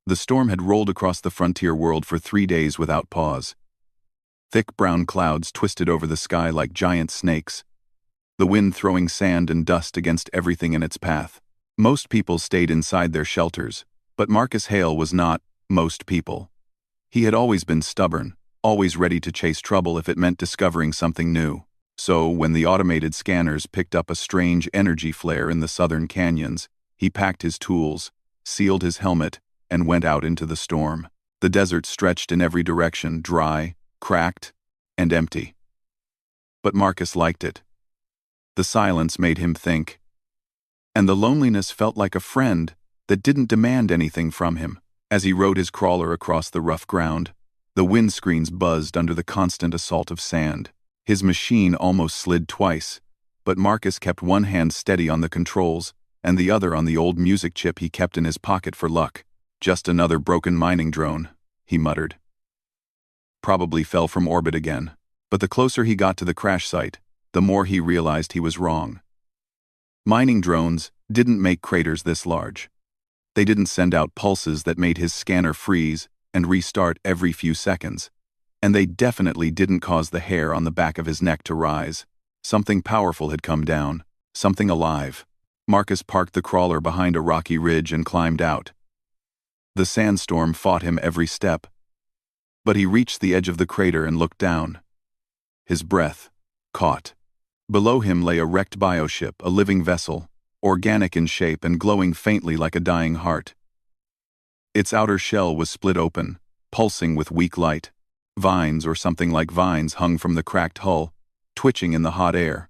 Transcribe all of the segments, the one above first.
The storm had rolled across the frontier world for 3 days without pause. Thick brown clouds twisted over the sky like giant snakes, the wind throwing sand and dust against everything in its path. Most people stayed inside their shelters, but Marcus Hale was not most people. He had always been stubborn, always ready to chase trouble if it meant discovering something new. So, when the automated scanners picked up a strange energy flare in the southern canyons, he packed his tools, sealed his helmet, and went out into the storm. The desert stretched in every direction, dry, cracked, and empty. But Marcus liked it. The silence made him think. And the loneliness felt like a friend that didn't demand anything from him. As he rode his crawler across the rough ground, the windscreens buzzed under the constant assault of sand. His machine almost slid twice, but Marcus kept one hand steady on the controls and the other on the old music chip he kept in his pocket for luck. Just another broken mining drone, he muttered. Probably fell from orbit again, but the closer he got to the crash site, the more he realized he was wrong. Mining drones didn't make craters this large. They didn't send out pulses that made his scanner freeze and restart every few seconds. And they definitely didn't cause the hair on the back of his neck to rise. Something powerful had come down, something alive. Marcus parked the crawler behind a rocky ridge and climbed out. The sandstorm fought him every step. But he reached the edge of the crater and looked down. His breath caught. Below him lay a wrecked bioship, a living vessel, organic in shape and glowing faintly like a dying heart. Its outer shell was split open, pulsing with weak light. Vines or something like vines hung from the cracked hull, twitching in the hot air.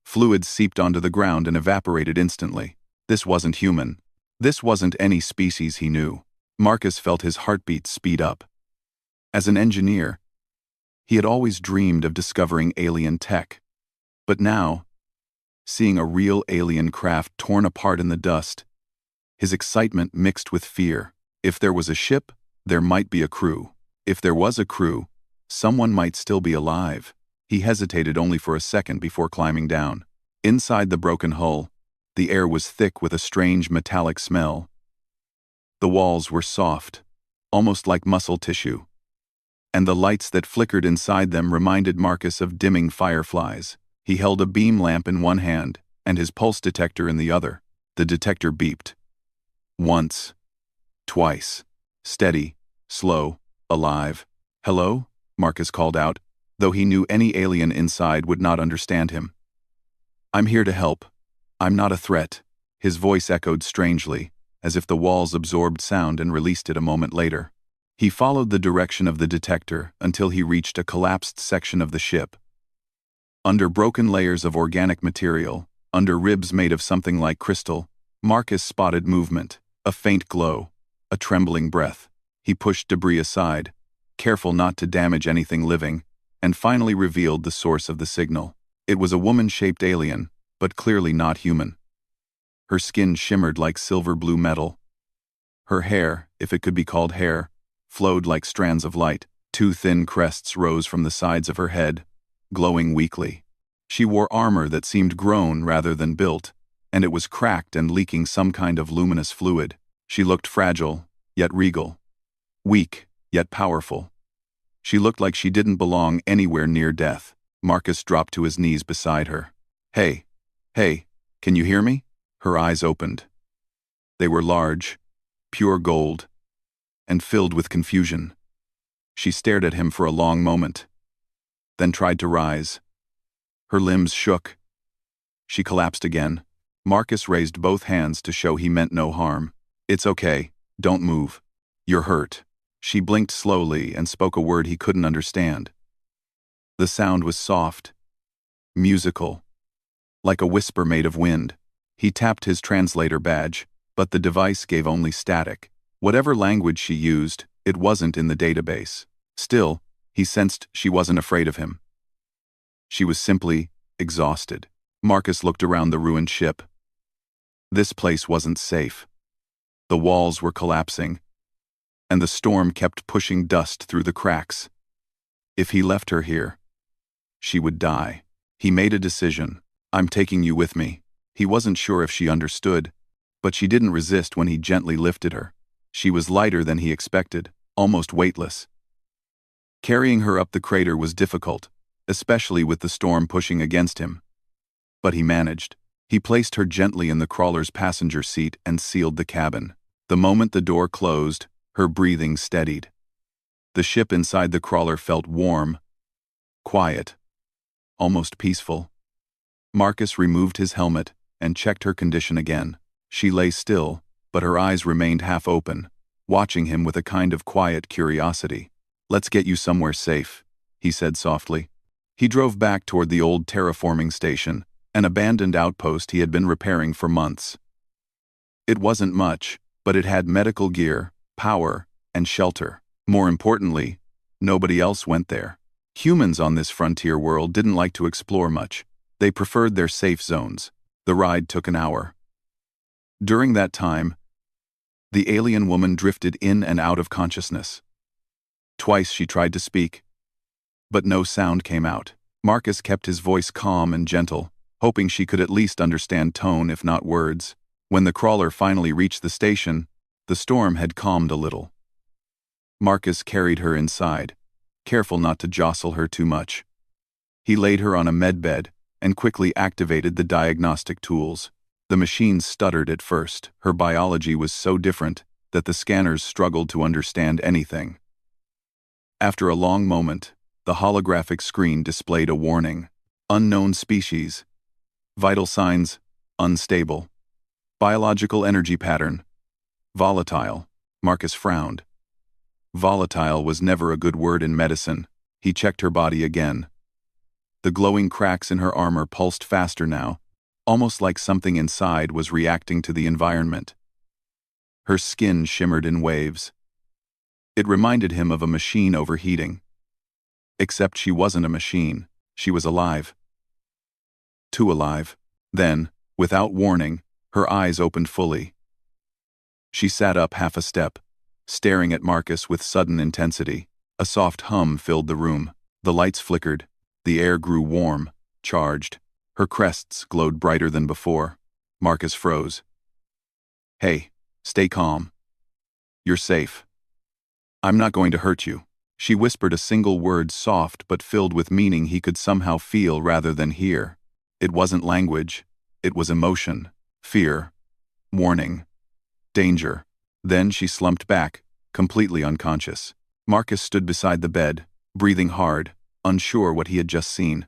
Fluids seeped onto the ground and evaporated instantly. This wasn't human. This wasn't any species he knew. Marcus felt his heartbeat speed up. As an engineer, he had always dreamed of discovering alien tech. But now, seeing a real alien craft torn apart in the dust, his excitement mixed with fear. If there was a ship, there might be a crew. If there was a crew, someone might still be alive. He hesitated only for a second before climbing down. Inside the broken hull, the air was thick with a strange metallic smell. The walls were soft, almost like muscle tissue, and the lights that flickered inside them reminded Marcus of dimming fireflies. He held a beam lamp in one hand and his pulse detector in the other. The detector beeped. Once, twice, steady, slow, alive. "Hello?" Marcus called out, though he knew any alien inside would not understand him. "I'm here to help. I'm not a threat." His voice echoed strangely, as if the walls absorbed sound and released it a moment later. He followed the direction of the detector until he reached a collapsed section of the ship. Under broken layers of organic material, under ribs made of something like crystal, Marcus spotted movement, a faint glow, a trembling breath. He pushed debris aside, careful not to damage anything living, and finally revealed the source of the signal. It was a woman-shaped alien, but clearly not human. Her skin shimmered like silver-blue metal. Her hair, if it could be called hair, flowed like strands of light. 2 thin crests rose from the sides of her head, glowing weakly. She wore armor that seemed grown rather than built, and it was cracked and leaking some kind of luminous fluid. She looked fragile, yet regal. Weak, yet powerful. She looked like she didn't belong anywhere near death. Marcus dropped to his knees beside her. Hey, can you hear me?" Her eyes opened. They were large, pure gold, and filled with confusion. She stared at him for a long moment, then tried to rise. Her limbs shook. She collapsed again. Marcus raised both hands to show he meant no harm. "It's okay, don't move. You're hurt." She blinked slowly and spoke a word he couldn't understand. The sound was soft, musical, like a whisper made of wind. He tapped his translator badge, but the device gave only static. Whatever language she used, it wasn't in the database. Still, he sensed she wasn't afraid of him. She was simply exhausted. Marcus looked around the ruined ship. This place wasn't safe. The walls were collapsing, and the storm kept pushing dust through the cracks. If he left her here, she would die. He made a decision. "I'm taking you with me." He wasn't sure if she understood, but she didn't resist when he gently lifted her. She was lighter than he expected, almost weightless. Carrying her up the crater was difficult, especially with the storm pushing against him. But he managed. He placed her gently in the crawler's passenger seat and sealed the cabin. The moment the door closed, her breathing steadied. The ship inside the crawler felt warm, quiet, almost peaceful. Marcus removed his helmet and checked her condition again. She lay still, but her eyes remained half open, watching him with a kind of quiet curiosity. "Let's get you somewhere safe," he said softly. He drove back toward the old terraforming station, an abandoned outpost he had been repairing for months. It wasn't much, but it had medical gear, power, and shelter. More importantly, nobody else went there. Humans on this frontier world didn't like to explore much. They preferred their safe zones. The ride took an hour. During that time, the alien woman drifted in and out of consciousness. Twice she tried to speak, but no sound came out. Marcus kept his voice calm and gentle, hoping she could at least understand tone if not words. When the crawler finally reached the station, the storm had calmed a little. Marcus carried her inside, careful not to jostle her too much. He laid her on a medbed and quickly activated the diagnostic tools. The machines stuttered at first. Her biology was so different that the scanners struggled to understand anything. After a long moment, the holographic screen displayed a warning. Unknown species. Vital signs, unstable. Biological energy pattern, volatile. Marcus frowned. Volatile was never a good word in medicine. He checked her body again. The glowing cracks in her armor pulsed faster now, almost like something inside was reacting to the environment. Her skin shimmered in waves. It reminded him of a machine overheating. Except she wasn't a machine. She was alive. Too alive. Then, without warning, her eyes opened fully. She sat up half a step, staring at Marcus with sudden intensity. A soft hum filled the room. The lights flickered. The air grew warm, charged. Her crests glowed brighter than before. Marcus froze. "Hey, stay calm. You're safe. I'm not going to hurt you." She whispered a single word, soft but filled with meaning he could somehow feel rather than hear. It wasn't language. It was emotion, fear, warning, danger. Then she slumped back, completely unconscious. Marcus stood beside the bed, breathing hard, unsure what he had just seen.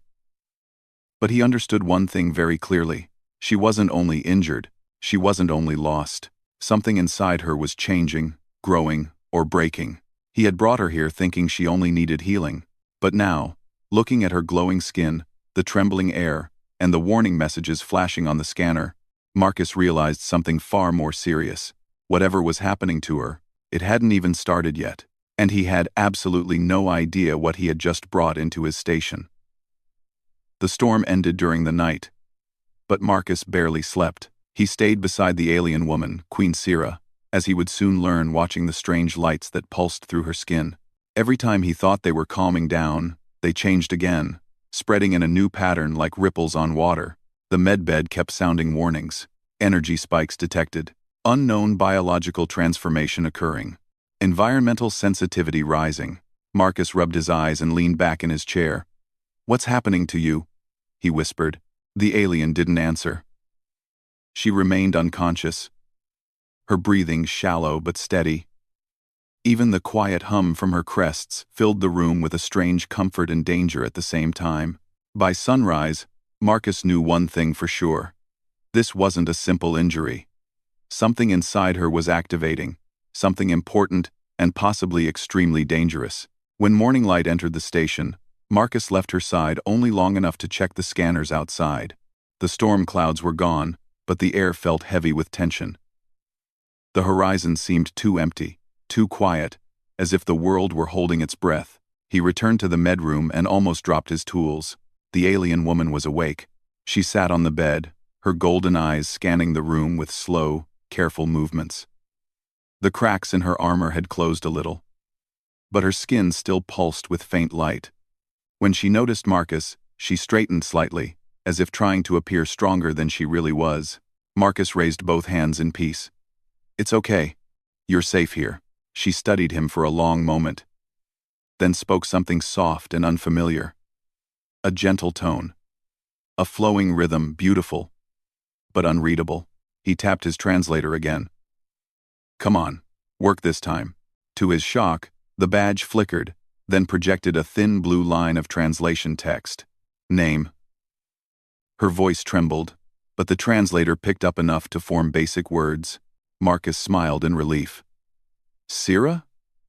But he understood one thing very clearly. She wasn't only injured, she wasn't only lost. Something inside her was changing, growing, or breaking. He had brought her here thinking she only needed healing. But now, looking at her glowing skin, the trembling air, and the warning messages flashing on the scanner, Marcus realized something far more serious. Whatever was happening to her, it hadn't even started yet, and he had absolutely no idea what he had just brought into his station. The storm ended during the night, but Marcus barely slept. He stayed beside the alien woman, Queen Sira, as he would soon learn watching the strange lights that pulsed through her skin. Every time he thought they were calming down, they changed again, spreading in a new pattern like ripples on water. The medbed kept sounding warnings. Energy spikes detected. Unknown biological transformation occurring. Environmental sensitivity rising. Marcus rubbed his eyes and leaned back in his chair. "What's happening to you?" he whispered. The alien didn't answer. She remained unconscious, her breathing shallow but steady. Even the quiet hum from her crests filled the room with a strange comfort and danger at the same time. By sunrise, Marcus knew one thing for sure. This wasn't a simple injury. Something inside her was activating, something important and possibly extremely dangerous. When morning light entered the station, Marcus left her side only long enough to check the scanners outside. The storm clouds were gone, but the air felt heavy with tension. The horizon seemed too empty, too quiet, as if the world were holding its breath. He returned to the medroom and almost dropped his tools. The alien woman was awake. She sat on the bed, her golden eyes scanning the room with slow, careful movements. The cracks in her armor had closed a little, but her skin still pulsed with faint light. When she noticed Marcus, she straightened slightly, as if trying to appear stronger than she really was. Marcus raised both hands in peace. "It's okay. You're safe here. She studied him for a long moment, then spoke something soft and unfamiliar. A gentle tone. A flowing rhythm, beautiful, but unreadable. He tapped his translator again. Come on, work this time. To his shock, the badge flickered, then projected a thin blue line of translation text. Name. Her voice trembled, but the translator picked up enough to form basic words. Marcus smiled in relief. Sira?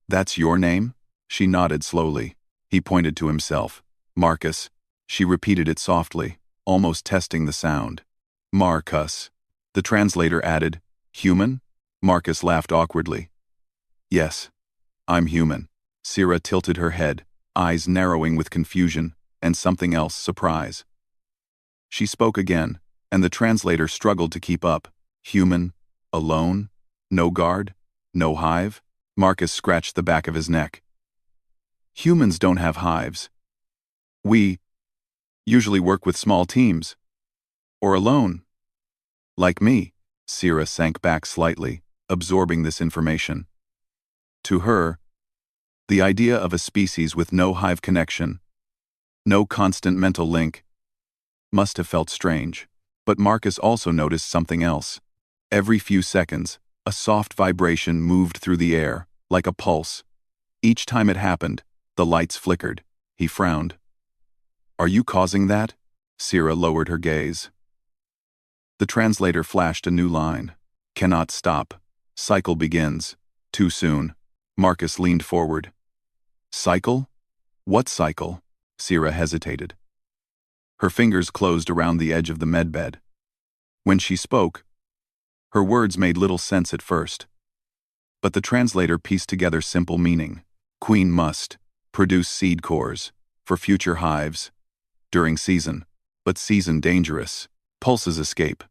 That's your name? She nodded slowly. He pointed to himself. Marcus. She repeated it softly, almost testing the sound. Marcus. The translator added, Human? Marcus laughed awkwardly. Yes, I'm human. Sira tilted her head, eyes narrowing with confusion, and something else, surprise. She spoke again, and the translator struggled to keep up. Human? Alone? No guard? No hive? Marcus scratched the back of his neck. Humans don't have hives. We usually work with small teams. Or alone. Like me. Sira sank back slightly, absorbing this information. To her, the idea of a species with no hive connection, no constant mental link, must have felt strange. But Marcus also noticed something else. Every few seconds, a soft vibration moved through the air, like a pulse. Each time it happened, the lights flickered. He frowned. Are you causing that? Sira lowered her gaze. The translator flashed a new line. Cannot stop. Cycle begins. Too soon. Marcus leaned forward. Cycle? What cycle? Sira hesitated. Her fingers closed around the edge of the medbed. When she spoke, her words made little sense at first. But the translator pieced together simple meaning. Queen must produce seed cores for future hives during season, but season dangerous. Pulses escape.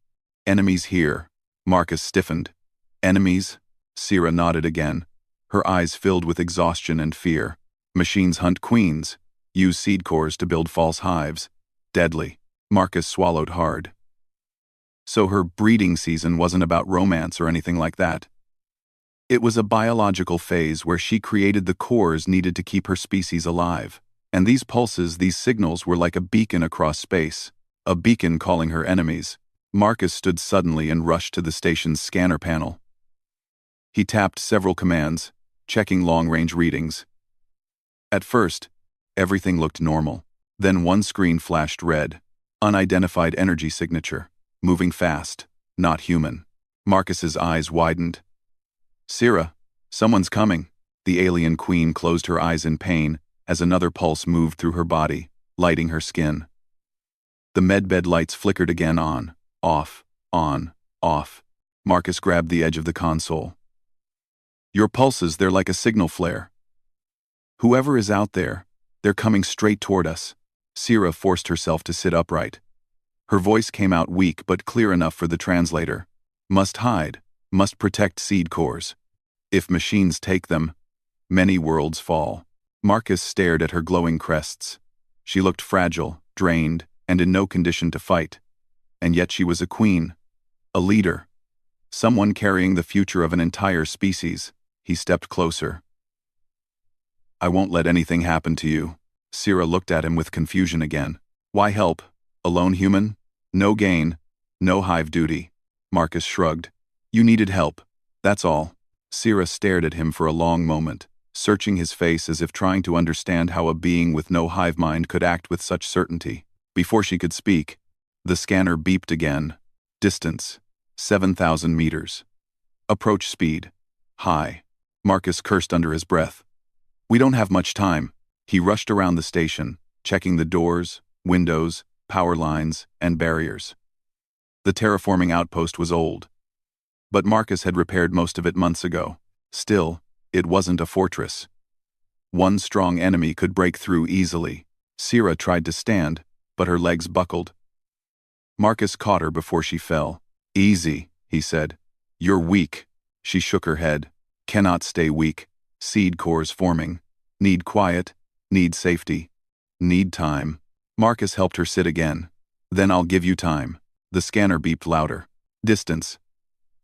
Enemies here. Marcus stiffened. Enemies? Sira nodded again, her eyes filled with exhaustion and fear. Machines hunt queens, use seed cores to build false hives. Deadly. Marcus swallowed hard. So her breeding season wasn't about romance or anything like that. It was a biological phase where she created the cores needed to keep her species alive. And these pulses, these signals were like a beacon across space. A beacon calling her enemies. Marcus stood suddenly and rushed to the station's scanner panel. He tapped several commands, checking long-range readings. At first, everything looked normal. Then one screen flashed red. Unidentified energy signature. Moving fast. Not human. Marcus's eyes widened. Sira, someone's coming. The alien queen closed her eyes in pain as another pulse moved through her body, lighting her skin. The medbed lights flickered again on, off, on, off. Marcus grabbed the edge of the console. Your pulses, they're like a signal flare. Whoever is out there, they're coming straight toward us. Sira forced herself to sit upright. Her voice came out weak but clear enough for the translator. Must hide, must protect seed cores. If machines take them, many worlds fall. Marcus stared at her glowing crests. She looked fragile, drained, and in no condition to fight. And yet she was a queen, a leader, someone carrying the future of an entire species. He stepped closer. I won't let anything happen to you. Sira looked at him with confusion again. Why help? Alone human? No gain, no hive duty. Marcus shrugged. You needed help. That's all. Sira stared at him for a long moment, searching his face as if trying to understand how a being with no hive mind could act with such certainty. Before she could speak, the scanner beeped again. Distance, 7,000 meters. Approach speed, high. Marcus cursed under his breath. We don't have much time. He rushed around the station, checking the doors, windows, power lines, and barriers. The terraforming outpost was old, but Marcus had repaired most of it months ago. Still, it wasn't a fortress. One strong enemy could break through easily. Sira tried to stand, but her legs buckled. Marcus caught her before she fell. Easy, he said. You're weak. She shook her head. Cannot stay weak. Seed cores forming. Need quiet. Need safety. Need time. Marcus helped her sit again. Then I'll give you time. The scanner beeped louder. Distance,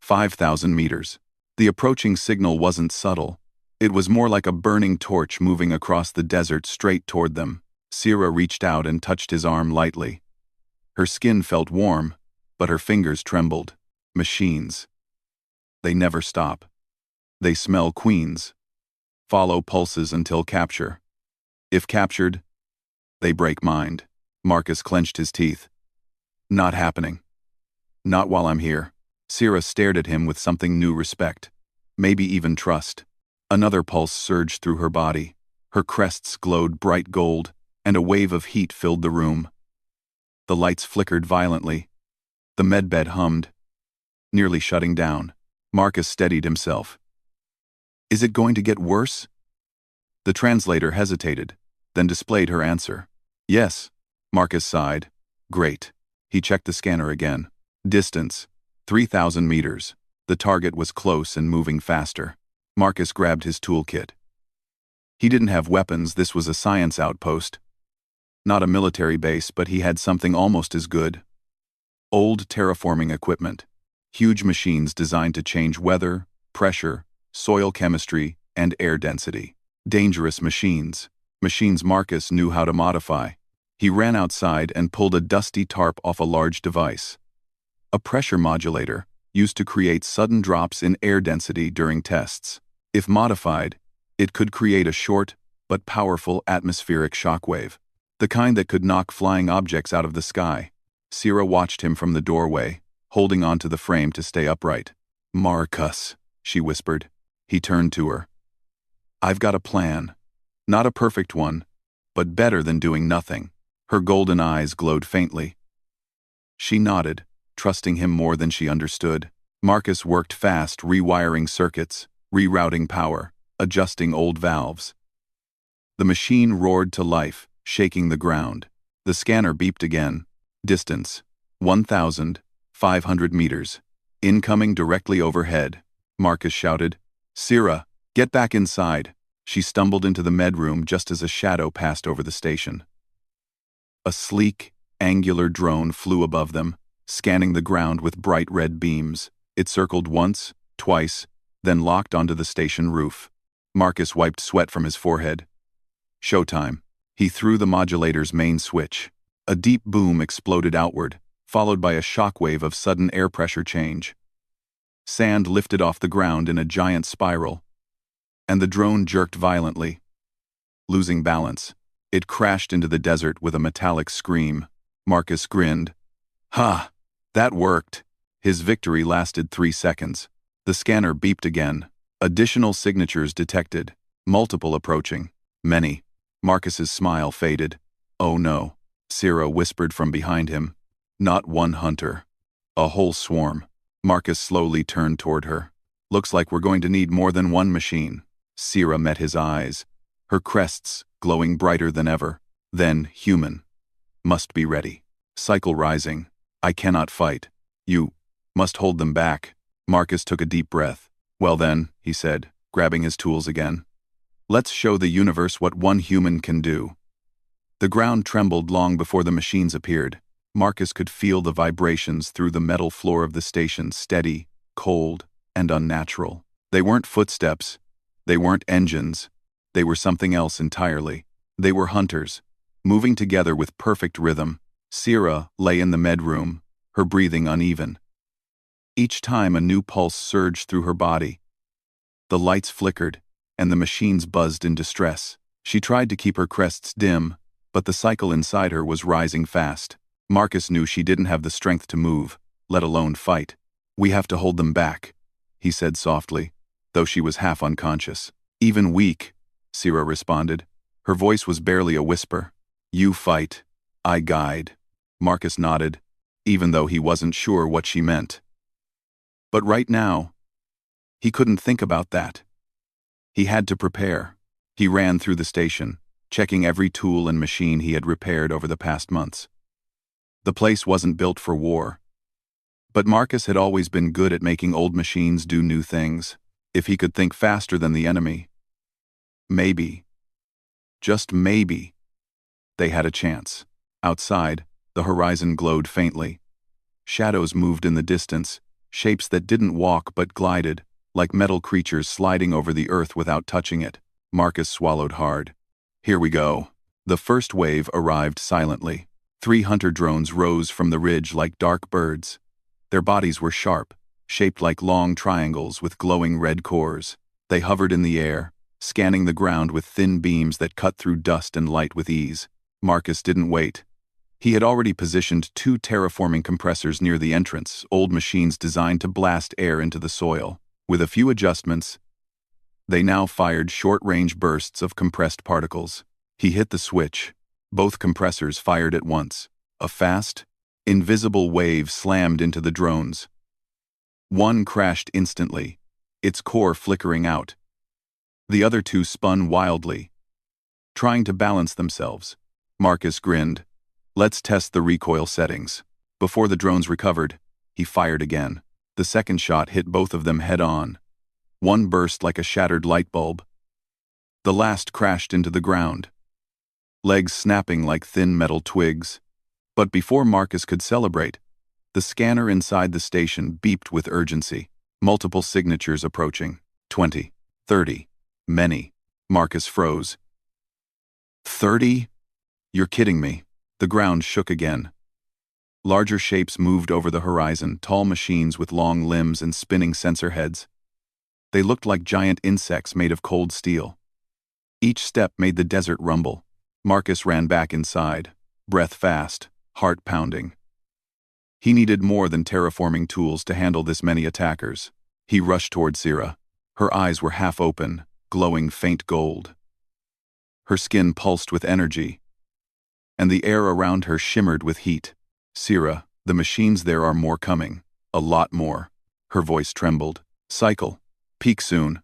5,000 meters. The approaching signal wasn't subtle. It was more like a burning torch moving across the desert straight toward them. Sira reached out and touched his arm lightly. Her skin felt warm, but her fingers trembled. Machines. They never stop. They smell queens. Follow pulses until capture. If captured, they break mind. Marcus clenched his teeth. Not happening. Not while I'm here. Sira stared at him with something new: respect. Maybe even trust. Another pulse surged through her body. Her crests glowed bright gold, and a wave of heat filled the room. The lights flickered violently. The medbed hummed, nearly shutting down. Marcus steadied himself. Is it going to get worse? The translator hesitated, then displayed her answer. Yes, Marcus sighed. Great. He checked the scanner again. Distance, 3,000 meters. The target was close and moving faster. Marcus grabbed his toolkit. He didn't have weapons. This was a science outpost. Not a military base, but he had something almost as good. Old terraforming equipment. Huge machines designed to change weather, pressure, soil chemistry, and air density. Dangerous machines. Machines Marcus knew how to modify. He ran outside and pulled a dusty tarp off a large device. A pressure modulator, used to create sudden drops in air density during tests. If modified, it could create a short but powerful atmospheric shockwave, the kind that could knock flying objects out of the sky. Sira watched him from the doorway, holding onto the frame to stay upright. Marcus, she whispered. He turned to her. I've got a plan. Not a perfect one, but better than doing nothing. Her golden eyes glowed faintly. She nodded, trusting him more than she understood. Marcus worked fast, rewiring circuits, rerouting power, adjusting old valves. The machine roared to life, shaking the ground. The scanner beeped again. Distance, 1,500 meters. Incoming directly overhead. Marcus shouted. Sira, get back inside. She stumbled into the med room just as a shadow passed over the station. A sleek, angular drone flew above them, scanning the ground with bright red beams. It circled once, twice, then locked onto the station roof. Marcus wiped sweat from his forehead. Showtime. He threw the modulator's main switch. A deep boom exploded outward, followed by a shockwave of sudden air pressure change. Sand lifted off the ground in a giant spiral, and the drone jerked violently. Losing balance, it crashed into the desert with a metallic scream. Marcus grinned. Ha! That worked. His victory lasted 3 seconds. The scanner beeped again. Additional signatures detected. Multiple approaching. Many. Marcus's smile faded. Oh no. Sira whispered from behind him. Not one hunter. A whole swarm. Marcus slowly turned toward her. Looks like we're going to need more than one machine. Sira met his eyes, her crests glowing brighter than ever. Then, human. Must be ready. Cycle rising. I cannot fight. You must hold them back. Marcus took a deep breath. Well then, he said, grabbing his tools again. Let's show the universe what one human can do. The ground trembled long before the machines appeared. Marcus could feel the vibrations through the metal floor of the station, steady, cold, and unnatural. They weren't footsteps. They weren't engines. They were something else entirely. They were hunters, moving together with perfect rhythm. Sira lay in the med room, her breathing uneven. Each time a new pulse surged through her body. The lights flickered, and the machines buzzed in distress. She tried to keep her crests dim, but the cycle inside her was rising fast. Marcus knew she didn't have the strength to move, let alone fight. We have to hold them back, he said softly, though she was half unconscious. Even weak, Sira responded. Her voice was barely a whisper. You fight. I guide. Marcus nodded, even though he wasn't sure what she meant. But right now, he couldn't think about that. He had to prepare. He ran through the station, checking every tool and machine he had repaired over the past months. The place wasn't built for war. But Marcus had always been good at making old machines do new things. If he could think faster than the enemy, maybe, just maybe, they had a chance. Outside, the horizon glowed faintly. Shadows moved in the distance, shapes that didn't walk but glided, like metal creatures sliding over the earth without touching it. Marcus swallowed hard. Here we go. The first wave arrived silently. 3 hunter drones rose from the ridge like dark birds. Their bodies were sharp, shaped like long triangles with glowing red cores. They hovered in the air, scanning the ground with thin beams that cut through dust and light with ease. Marcus didn't wait. He had already positioned 2 terraforming compressors near the entrance, old machines designed to blast air into the soil. With a few adjustments, they now fired short-range bursts of compressed particles. He hit the switch. Both compressors fired at once. A fast, invisible wave slammed into the drones. One crashed instantly, its core flickering out. The other 2 spun wildly, trying to balance themselves. Marcus grinned. Let's test the recoil settings. Before the drones recovered, he fired again. The second shot hit both of them head-on. One burst like a shattered light bulb. The last crashed into the ground, legs snapping like thin metal twigs. But before Marcus could celebrate, the scanner inside the station beeped with urgency. Multiple signatures approaching. 20, 30, many. Marcus froze. 30? You're kidding me. The ground shook again. Larger shapes moved over the horizon, tall machines with long limbs and spinning sensor heads. They looked like giant insects made of cold steel. Each step made the desert rumble. Marcus ran back inside, breath fast, heart pounding. He needed more than terraforming tools to handle this many attackers. He rushed toward Sira. Her eyes were half open, glowing faint gold. Her skin pulsed with energy, and the air around her shimmered with heat. Sira, the machines there are more coming. A lot more. Her voice trembled. Cycle. Peak soon.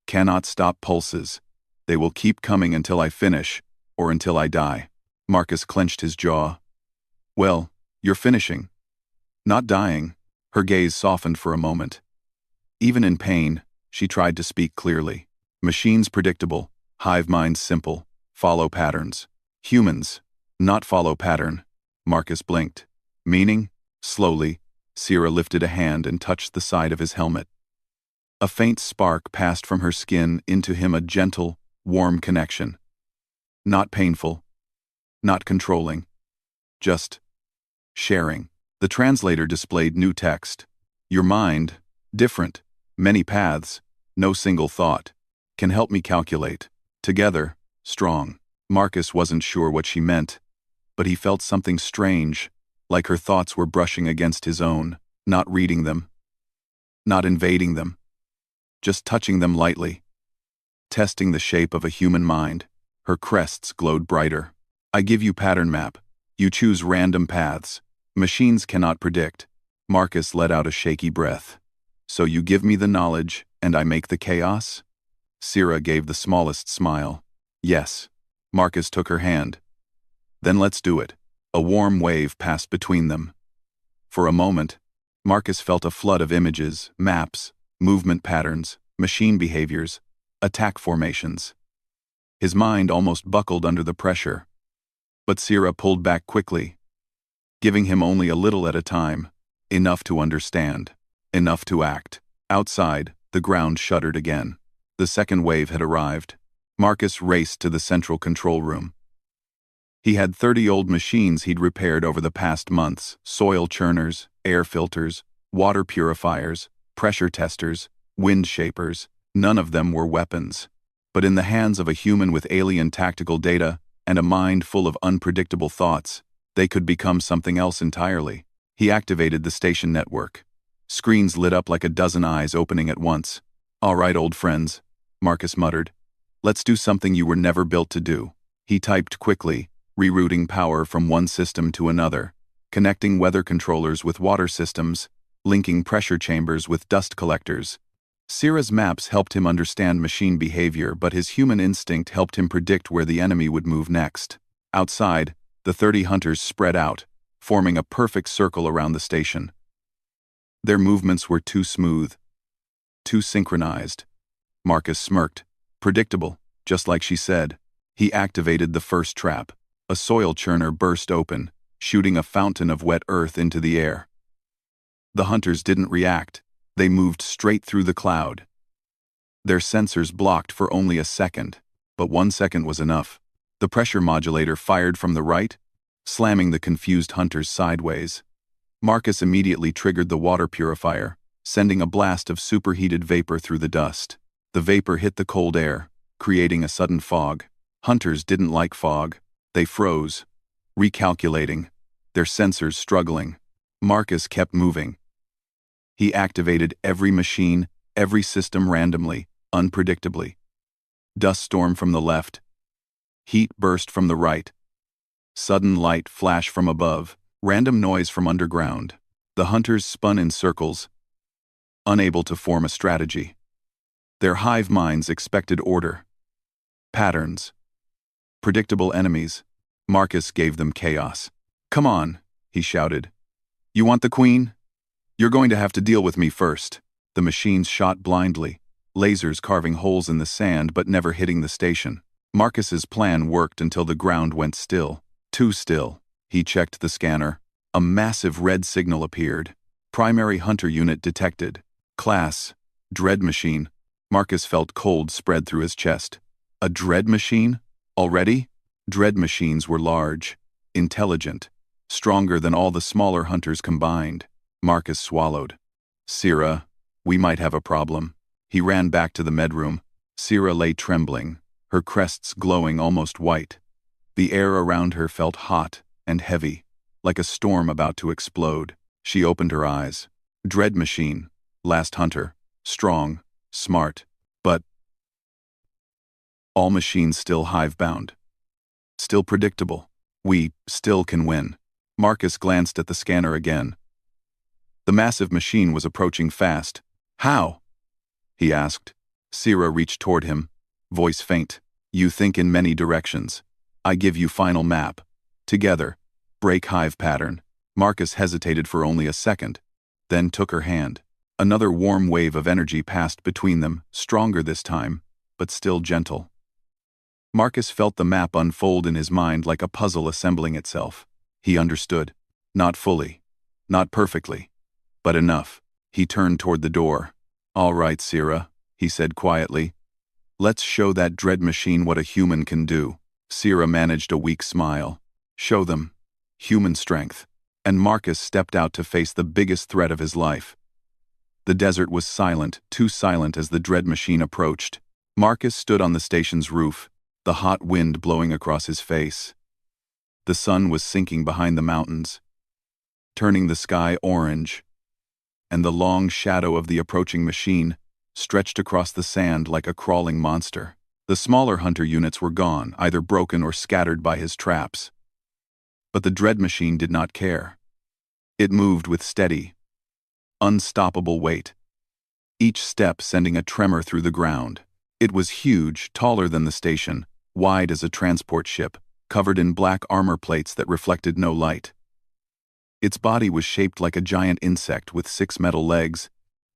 Cannot stop pulses. They will keep coming until I finish, or until I die. Marcus clenched his jaw. Well, you're finishing. Not dying. Her gaze softened for a moment. Even in pain, she tried to speak clearly. Machines predictable, hive minds simple, follow patterns. Humans, not follow pattern. Marcus blinked. Meaning? Slowly, Sira lifted a hand and touched the side of his helmet. A faint spark passed from her skin into him, a gentle, warm connection. Not painful, not controlling, just sharing. The translator displayed new text. Your mind, different, many paths, no single thought, can help me calculate. Together, strong. Marcus wasn't sure what she meant, but he felt something strange, like her thoughts were brushing against his own, not reading them, not invading them, just touching them lightly. Testing the shape of a human mind, her crests glowed brighter. I give you pattern map. You choose random paths. Machines cannot predict. Marcus let out a shaky breath. So you give me the knowledge, and I make the chaos? Sira gave the smallest smile. Yes. Marcus took her hand. Then let's do it. A warm wave passed between them. For a moment, Marcus felt a flood of images, maps, movement patterns, machine behaviors, attack formations. His mind almost buckled under the pressure. But Sira pulled back quickly, giving him only a little at a time, enough to understand, enough to act. Outside, the ground shuddered again. The second wave had arrived. Marcus raced to the central control room. He had 30 old machines he'd repaired over the past months: soil churners, air filters, water purifiers, pressure testers, wind shapers. None of them were weapons. But in the hands of a human with alien tactical data and a mind full of unpredictable thoughts, they could become something else entirely. He activated the station network. Screens lit up like a dozen eyes opening at once. All right, old friends, Marcus muttered. Let's do something you were never built to do. He typed quickly, rerouting power from one system to another, connecting weather controllers with water systems, linking pressure chambers with dust collectors. Sira's maps helped him understand machine behavior, but his human instinct helped him predict where the enemy would move next. Outside, the 30 hunters spread out, forming a perfect circle around the station. Their movements were too smooth, too synchronized. Marcus smirked. Predictable, just like she said. He activated the first trap. A soil churner burst open, shooting a fountain of wet earth into the air. The hunters didn't react. They moved straight through the cloud. Their sensors blocked for only a second, but 1 second was enough. The pressure modulator fired from the right, slamming the confused hunters sideways. Marcus immediately triggered the water purifier, sending a blast of superheated vapor through the dust. The vapor hit the cold air, creating a sudden fog. Hunters didn't like fog. They froze, recalculating, their sensors struggling. Marcus kept moving. He activated every machine, every system randomly, unpredictably. Dust storm from the left. Heat burst from the right. Sudden light flash from above. Random noise from underground. The hunters spun in circles, unable to form a strategy. Their hive minds expected order, patterns, predictable enemies. Marcus gave them chaos. "Come on," he shouted. "You want the queen? You're going to have to deal with me first." The machines shot blindly, lasers carving holes in the sand but never hitting the station. Marcus's plan worked until the ground went still. Too still. He checked the scanner. A massive red signal appeared. Primary hunter unit detected. Class: Dread machine. Marcus felt cold spread through his chest. A dread machine? Already? Dread machines were large, intelligent, stronger than all the smaller hunters combined. Marcus swallowed. "Sira, we might have a problem." He ran back to the medroom. Sira lay trembling, her crests glowing almost white. The air around her felt hot and heavy, like a storm about to explode. She opened her eyes. Dread machine, last hunter, strong, smart, but all machines still hive-bound. Still predictable. We still can win. Marcus glanced at the scanner again. The massive machine was approaching fast. "How?" he asked. Sira reached toward him, voice faint. "You think in many directions. I give you final map. Together, break hive pattern." Marcus hesitated for only a second, then took her hand. Another warm wave of energy passed between them, stronger this time, but still gentle. Marcus felt the map unfold in his mind like a puzzle assembling itself. He understood. Not fully, not perfectly, but enough. He turned toward the door. "All right, Sira," he said quietly. "Let's show that dread machine what a human can do." Sira managed a weak smile. "Show them. Human strength." And Marcus stepped out to face the biggest threat of his life. The desert was silent, too silent as the dread machine approached. Marcus stood on the station's roof, the hot wind blowing across his face. The sun was sinking behind the mountains, turning the sky orange, and the long shadow of the approaching machine stretched across the sand like a crawling monster. The smaller hunter units were gone, either broken or scattered by his traps. But the dread machine did not care. It moved with steady, unstoppable weight, each step sending a tremor through the ground. It was huge, taller than the station, wide as a transport ship, covered in black armor plates that reflected no light. Its body was shaped like a giant insect with 6 metal legs,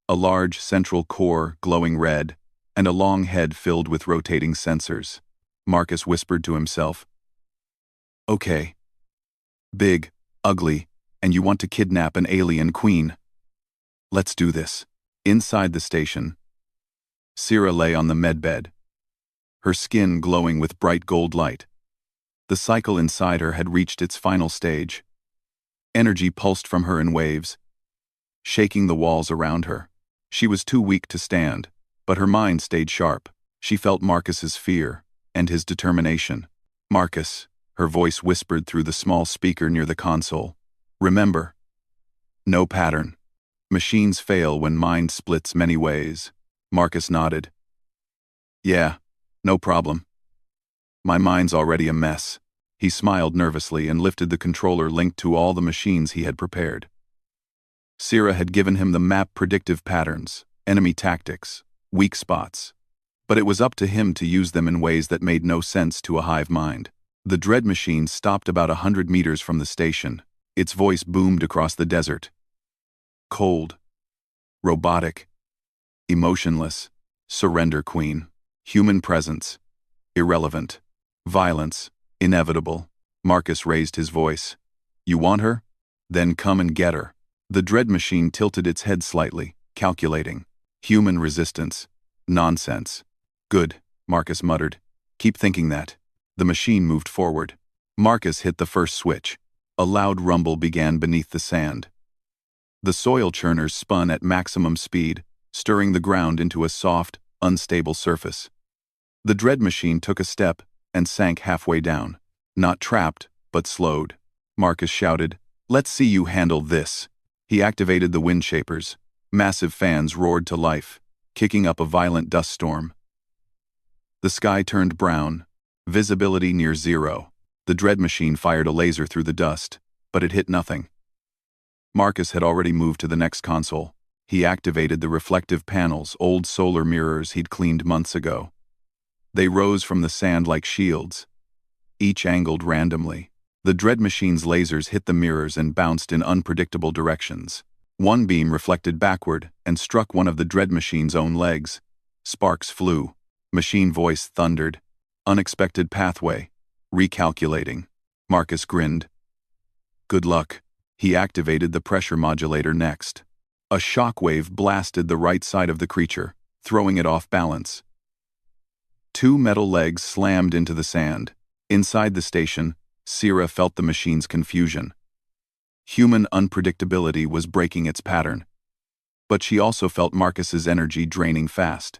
a large central core glowing red, and a long head filled with rotating sensors. Marcus whispered to himself, "Okay. Big, ugly, and you want to kidnap an alien queen. Let's do this." Inside the station, Sira lay on the medbed, her skin glowing with bright gold light. The cycle inside her had reached its final stage. Energy pulsed from her in waves, shaking the walls around her. She was too weak to stand, but her mind stayed sharp. She felt Marcus's fear and his determination. "Marcus," her voice whispered through the small speaker near the console. "Remember, no pattern. Machines fail when mind splits many ways." Marcus nodded. "Yeah, no problem. My mind's already a mess." He smiled nervously and lifted the controller linked to all the machines he had prepared. Sira had given him the map predictive patterns, enemy tactics, weak spots, but it was up to him to use them in ways that made no sense to a hive mind. The dread machine stopped about 100 meters from the station. Its voice boomed across the desert. Cold, robotic, emotionless. Surrender, Queen. Human presence, irrelevant. Violence, inevitable. Marcus raised his voice. "You want her? Then come and get her." The dread machine tilted its head slightly, calculating. Human resistance. Nonsense. Good, Marcus muttered. Keep thinking that. The machine moved forward. Marcus hit the first switch. A loud rumble began beneath the sand. The soil churners spun at maximum speed, stirring the ground into a soft, unstable surface. The dread machine took a step and sank halfway down. Not trapped, but slowed. Marcus shouted, "Let's see you handle this." He activated the wind shapers. Massive fans roared to life, kicking up a violent dust storm. The sky turned brown, visibility near zero. The dread machine fired a laser through the dust, but it hit nothing. Marcus had already moved to the next console. He activated the reflective panels, old solar mirrors he'd cleaned months ago. They rose from the sand like shields, each angled randomly. The dread machine's lasers hit the mirrors and bounced in unpredictable directions. One beam reflected backward and struck one of the dread machine's own legs. Sparks flew. Machine voice thundered. Unexpected pathway. Recalculating. Marcus grinned. Good luck. He activated the pressure modulator next. A shockwave blasted the right side of the creature, throwing it off balance. Two metal legs slammed into the sand. Inside the station, Sira felt the machine's confusion. Human unpredictability was breaking its pattern. But she also felt Marcus's energy draining fast.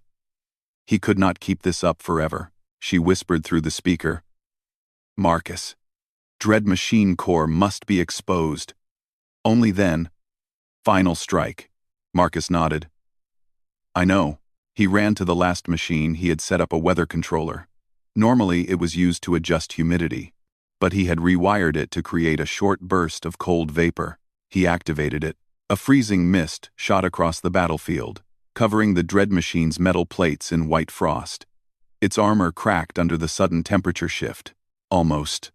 He could not keep this up forever, she whispered through the speaker. Marcus. Dread machine core must be exposed. Only then. Final strike. Marcus nodded. I know. He ran to the last machine. He had set up a weather controller. Normally it was used to adjust humidity, but he had rewired it to create a short burst of cold vapor. He activated it. A freezing mist shot across the battlefield, covering the dread machine's metal plates in white frost. Its armor cracked under the sudden temperature shift. Almost,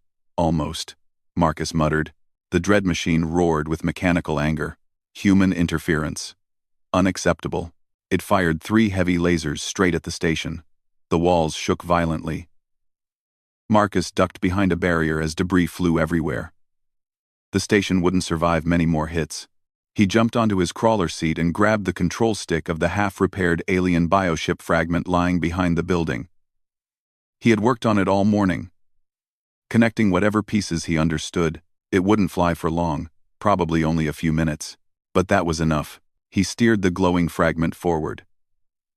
Marcus muttered. The dread machine roared with mechanical anger. Human interference. Unacceptable. It fired 3 heavy lasers straight at the station. The walls shook violently. Marcus ducked behind a barrier as debris flew everywhere. The station wouldn't survive many more hits. He jumped onto his crawler seat and grabbed the control stick of the half-repaired alien bioship fragment lying behind the building. He had worked on it all morning, connecting whatever pieces he understood. It wouldn't fly for long, probably only a few minutes. But that was enough. He steered the glowing fragment forward.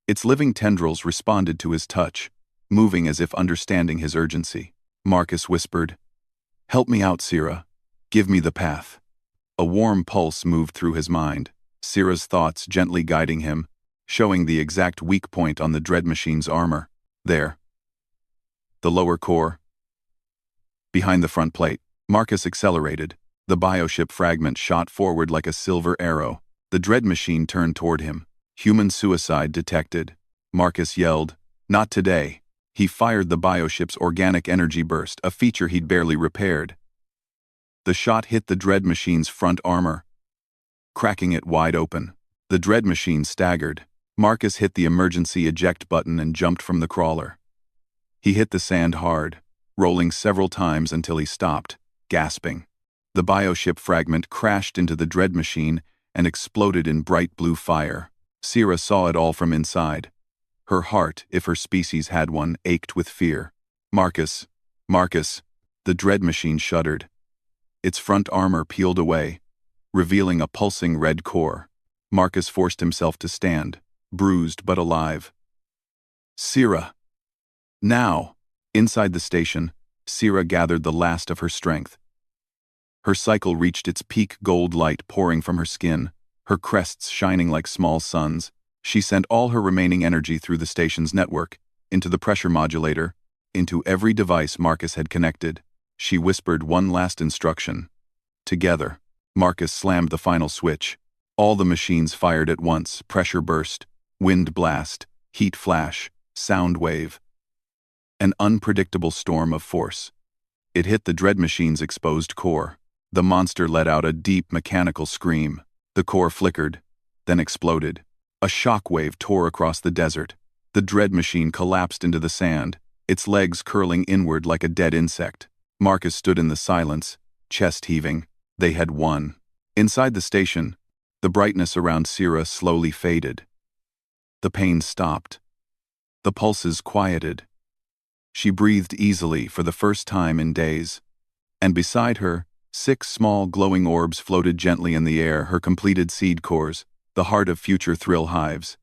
Its living tendrils responded to his touch, moving as if understanding his urgency. Marcus whispered, "Help me out, Sira. Give me the path." A warm pulse moved through his mind, Sira's thoughts gently guiding him, showing the exact weak point on the dread machine's armor. There. The lower core. Behind the front plate. Marcus accelerated. The bioship fragment shot forward like a silver arrow. The dread machine turned toward him. Human suicide detected. Marcus yelled, "Not today." He fired the bioship's organic energy burst, a feature he'd barely repaired. The shot hit the dread machine's front armor, cracking it wide open. The dread machine staggered. Marcus hit the emergency eject button and jumped from the crawler. He hit the sand hard, rolling several times until he stopped, gasping. The bioship fragment crashed into the dread machine and exploded in bright blue fire. Sira saw it all from inside. Her heart, if her species had one, ached with fear. Marcus. The dread machine shuddered. Its front armor peeled away, revealing a pulsing red core. Marcus forced himself to stand, bruised but alive. Sira. Now. Inside the station, Sira gathered the last of her strength. Her cycle reached its peak, gold light pouring from her skin, her crests shining like small suns. She sent all her remaining energy through the station's network, into the pressure modulator, into every device Marcus had connected. She whispered one last instruction. Together. Marcus slammed the final switch. All the machines fired at once, pressure burst, wind blast, heat flash, sound wave. An unpredictable storm of force. It hit the dread machine's exposed core. The monster let out a deep mechanical scream. The core flickered, then exploded. A shockwave tore across the desert. The dread machine collapsed into the sand, its legs curling inward like a dead insect. Marcus stood in the silence, chest heaving. They had won. Inside the station, The brightness around Sira slowly faded. The pain stopped. The pulses quieted. She breathed easily for the first time in days. And beside her, 6 small glowing orbs floated gently in the air, her completed seed cores, the heart of future thrill hives.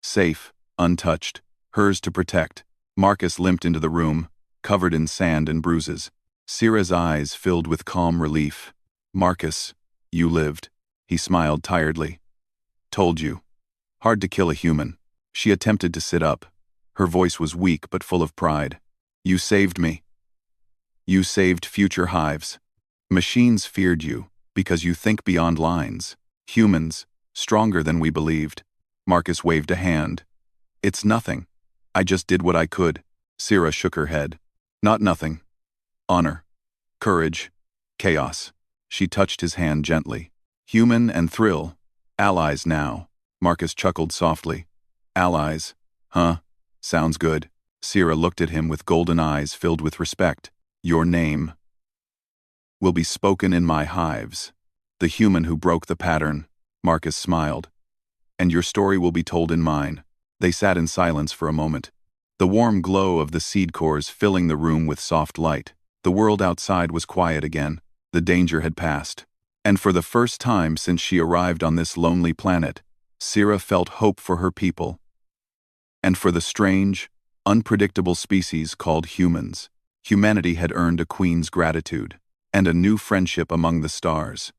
Safe, untouched, hers to protect, Marcus limped into the room, covered in sand and bruises. Sira's eyes filled with calm relief. "Marcus, you lived," he smiled tiredly. "Told you. Hard to kill a human." She attempted to sit up. Her voice was weak but full of pride. "You saved me. You saved future hives. Machines feared you because you think beyond lines. Humans, stronger than we believed." Marcus waved a hand. "It's nothing. I just did what I could." Sira shook her head. "Not nothing. Honor. Courage. Chaos." She touched his hand gently. "Human and thrill. Allies now." Marcus chuckled softly. "Allies. Huh? Sounds good." Sira looked at him with golden eyes filled with respect. "Your name will be spoken in my hives. The human who broke the pattern." Marcus smiled. "And your story will be told in mine." They sat in silence for a moment, the warm glow of the seed cores filling the room with soft light. The world outside was quiet again. The danger had passed. And for the first time since she arrived on this lonely planet, Sira felt hope for her people. And for the strange, unpredictable species called humans. Humanity had earned a queen's gratitude, and a new friendship among the stars.